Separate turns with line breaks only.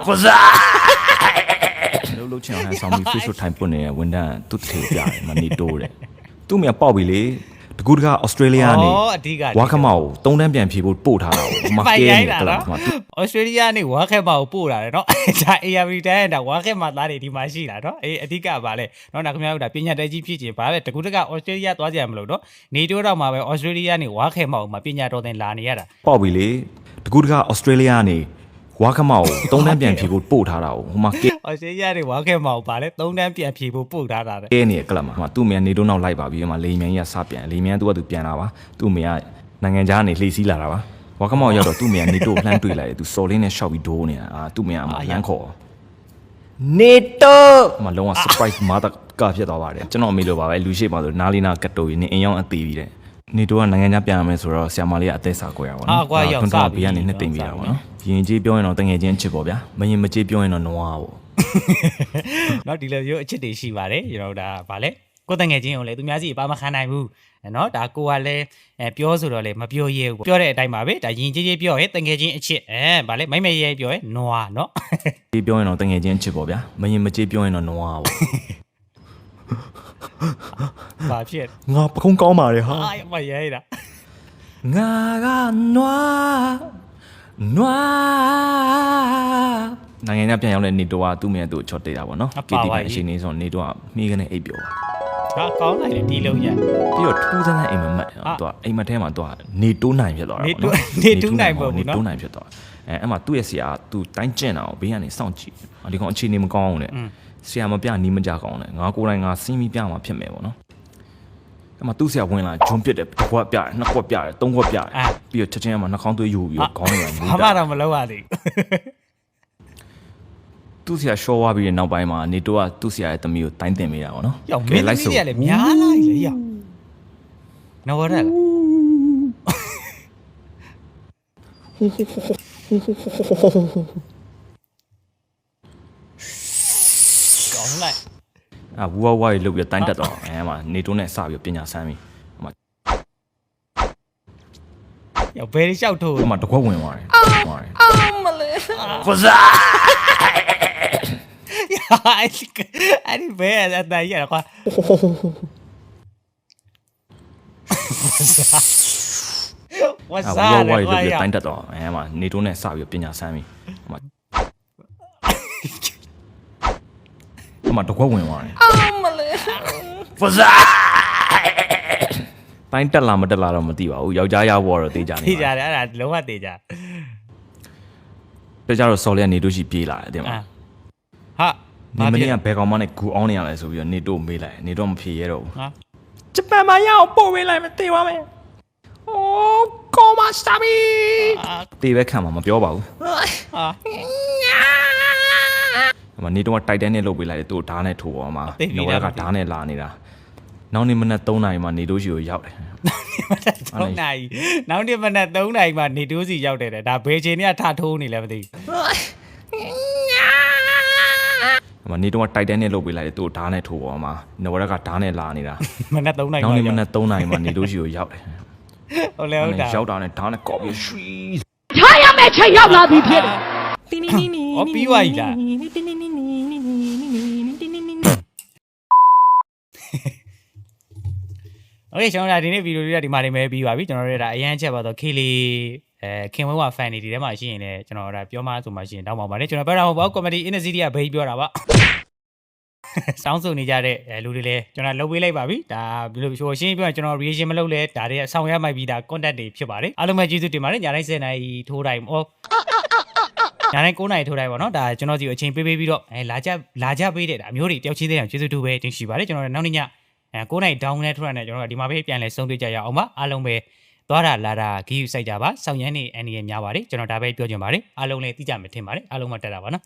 不是。lokchen han song mi Facebook time ပွနေဝန်တန်းသူတထေပြတယ်မနေတိုးတယ်သူ့မြပေါက်ပြီလေတကူတကဩစတြေးလျနေဝါခမောက်3တန်းပြန်ဖြေဖို့ပို့ထားတာဟိုမှာကဲနေတာနော်
ဩစတြေးလျနေဝါခမောက်ပို့လာတယ်နော်ဒါ ARV တန်းဒါဝါခမောက်သားတွေဒီမှာရှိတာနော်အဓိကပါလေနော်ဒါခင်ဗျားတို့ဒါပညာတတ်ကြီးဖြစ်ချင်ပါပဲတကူတကဩစတြေးလျသွားကြရမလို့နော်နေတိုးတော့မှာပဲဩစတြေးလျနေဝါခမောက်မှာပညာတော်သင်လာနေရတာ
ပေါက်ပြီလေတကူတကဩစတြေးလျနေဝါခမောက်3တန်းပြန်ဖြေဖို့ပို့ထားတာဟိုမှာကဲ
ဩစတြေးလျနေဝါခမောက်ပါလေ3တန်းပြန်ဖြေဖို့ပို့ထားတာ
ကဲနေကလပ်မှာသူ့မြန်နေတော့နောက်လိုက်ပါပြီးမှလေမြန်ကြီးကစပြန်လေမြန်သူကသူပြန်လာပါသူ့မြန်ကနိုင်ငံခြားနေလှေစီးလာတာပါဝါခမောက်ရောက်တော့သူ့မြန်နေတော့လှမ်းတွေ့လိုက်တယ်သူစော်လေးနဲ့ရှောက်ပြီးဒိုးနေတာသူ့မြန်ကမှလမ်းခေါ်နေတော့မလုံးဝ surprise မာတာကဖြစ်သွားပါတယ်ကျွန်တော်မေးလို့ပါပဲလူရှိပါဆိုနားလေးနာကတ်တိုကြီးနေအင်ရောက်အသေးပြီးတဲ့နေတော့နိုင်ငံခြားပြန်ရမယ်ဆိုတော့ဆရာမလေးကအသက်စာကွဲရပါတော့
ကွာရောက်စား
ပြီးကနေနှစ်သိမ့်ပြီးတာပေါ့နော်ရင်ကြီးပြောရင်တော့တငယ်ချင်းချစ်ပေါ့ဗျာမရင်မကြေးပြောရင်တော့နွားပေါ့
နော်ဒီလိုမျိုးအချစ်တွေရှိပါတယ်ကျွန်တော်ဒါဗာလဲကိုတငယ်ချင်းကိုလည်းသူများစီအပါမခံနိုင်ဘူးနော်ဒါကိုကလည်းပြောဆိုတော့လေမပြောရဲဘူးပြောတဲ့အတိုင်းပါပဲဒါရင်ကြီးပြောရဲတငယ်ချင်းအချစ်ဗာလဲမိမရဲပြောရဲနွားနော်
ကြေးပြောရင်တော့တငယ်ချင်းချစ်ပေါ့ဗျာမရင်မကြေးပြောရင်တော့နွားပေါ့
ဘာဖြစ်
ငါပခုံးကောင်းပါတယ်ဟာ
မရဲတာ
ငါကနွားနိုင်ငံခြားပြန်ရောက်တဲ့နေတော့ကသူ့မြန်သူ့ချော့တေးတာပေါ့နော်ကီတီပိုင်းအချိန်လေးဆိုနေတော့မိကနေအိပ်ပျော်
ပါကောင်းလိုက်တယ်ဒီလုံးရ
ပြီးတော့ထူးဆန်းတဲ့အိမ်မက်သူကအိမ်မက်ထဲမှာသူကနေတိုးနိုင်ဖြစ်သွားတာပေါ့နော်
နေတိုးနိုင်ပေါ့နော်
နေတိုးနိုင်ဖြစ်သွားအဲ့မှာသူ့ရဲ့ဆရာသူတိုင်းကျင့်တာကိုဘေးကနေစောင့်ကြည့်ဒီကောင်အခြေအနေမကောင်းအောင်လေဆရာမပြနီးမကြကောင်းလေငါကိုယ်တိုင်ငါစီးမိပြမှာဖြစ်မယ်ပေါ့နော်အဲ့မှာသူ့ဆရာဝင်လာဂျွန်းပစ်တယ်တစ်ခွက်ပြတယ်နှစ်ခွက်ပြတယ်သုံးခွက်ပြတယ်ပြီးတော့ချက်ချင်းမှာနှာခေါင်းသွေးယူပြီးတော့ခေါင်းရိုင်
ဘာမှတော့မလုပ်ရသေး
သူ့ဆရာရှော့သွားပြီးတဲ့နောက်ပိုင်းမှာနေတော့ကသူ့ဆရာရဲ့သမီးကိုတိုင်းတင်မိတာပေါ့နော်
ရောက်မင်းလိုက်ဆိုရတယ်များလိုက်လေရောက်နော်ရလားကောင်းလိုက်
ဝူဝါရီလုတ်ပြီးတိုင်းတက်တော့မှာနေတိုးနဲ့စပြီးပညာဆန်းပြီ
ရောက်ဘယ်လျှောက်ထိုး
မှာတကွက်ဝင်သွားတယ်
မလေး
ဖဇာ
အဲ့ဒီဘယ်အတိုင်းရကွာဝါစား
ဝူဝါရီလုတ်ပြီးတိုင်းတက်တော့မှာနေတိုးနဲ့စပြီးပညာဆန်းပြီမှာတကွက်ဝင်သွားတယ်
မလေး
ဖဇာတိုင်းတက်လာမတက်လာတော့မသိပါဘူးယောက်ျားရောက်တော့တေးကြနေ
တေးကြတယ်အဲ့ဒါလုံးဝတေးကြ
ပြကြတော့စော်လေးကနေတိုးရှိပြေးလာတယ်တဲ့မှာ
ဟာ
နေမင်းကဘယ်ကောင်မှနဲ့ဂူအောင်းနေရလဲဆိုပြီးတော့နေတိုးမေးလိုက်နေတော့မဖြေရတော့ဘူးဟာဂျပန်မှာရအောင်ပို့ပေးလိုက်မသိပါမယ်အိုးကောမစတာမီတေးပဲခံမှာမပြောပါဘူးဟာမနေတော့တိုက်တန်းနဲ့လုတ်ပေးလိုက်တယ်သူ့ဓာတ်နဲ့ထိုးပေါ်မှာနော်ရကဓာတ်နဲ့လာနေတာနောက်နေ့မနက်3 နာရီမှနေတိုးစီကိုရောက်တယ်
3 နာရီနောက်နေ့မနက်3 နာရီမှနေတိုးစီရောက်တယ်ဒါဘယ်ချိန်နဲ့ထထိုးနေလဲမသိ
ဘူးမနေတော့တိုက်တန်းနဲ့လုတ်ပေးလိုက်တယ်သူ့ဓာတ်နဲ့ထိုးပေါ်မှာနော်ရကဓာတ်နဲ့လာနေတာ
မနက်3 နာရီ
နောက်နေ့မနက်3 နာရီမှနေတိုးစီကိုရောက်တယ်
ဟုတ်လဲဟုတ်တာ
ရောက်တာနဲ့ဓာတ်နဲ့ကော့ပြီးရွှီ
ထားရမယ့်ချိန်ရောက်လာပြီဖြစ်တယ်
ပြီးသွားပြီလားโอเคကျွန်တော်တို့ဒီနေ့ဗီဒီယိုလေးဒီမှာနေမယ်ပြီးပါပြီကျွန်တော်တို့ဒါအရန်ချက်ပါတော့ခေလီခင်ဝဲဝါ fan တွေဒီထဲမှာရှိရင်လည်းကျွန်တော်တို့ပြောမှဆိုမှရှိရင်တောင်းပါပါတယ်ကျွန်တော်ပြောတာမဟုတ်ပါဘူး comedy industry ကဘေးပြောတာပါစောင်းဆိုနေကြတဲ့လူတွေလည်းကျွန်တော်လုပ်ပေးလိုက်ပါပြီဒါဘယ်လိုရှင်းပြောရင်ကျွန်တော် reaction မလုပ်လဲဒါတွေဆောင်းရမိုက်ပြီးဒါ content တွေဖြစ်ပါတယ်အားလုံးပဲကျေးဇူးတင်ပါတယ်ညတိုင်း10 နာရီထိုးတိုင်းညတိုင်း9 နာရီထိုးတိုင်းပေါ့နော်ဒါကျွန်တော်စီကိုအချိန်ပေးပြီးတော့လာကြပေးတဲ့ဒါမျိုးတွေတယောက်ချင်းသေးအောင်ကျေးဇူးတူပဲတင်ရှိပါတယ်ကျွန်တော်နောက်နေ့ည9 နာရီ down နဲ့ထွက်ရတယ်ကျွန်တော်ဒီမှာပဲပြန်လဲဆုံးဖြတ်ကြရအောင်ပါအားလုံးပဲသွားတာလာတာဂီယူစိုက်ကြပါစောင့်ရမ်းနေအန်ဒီရများပါတယ်ကျွန်တော်ဒါပဲပြောချင်ပါတယ်အားလုံးလည်းသိကြမယ်ထင်ပါတယ်အားလုံးမတက်တာပါနော်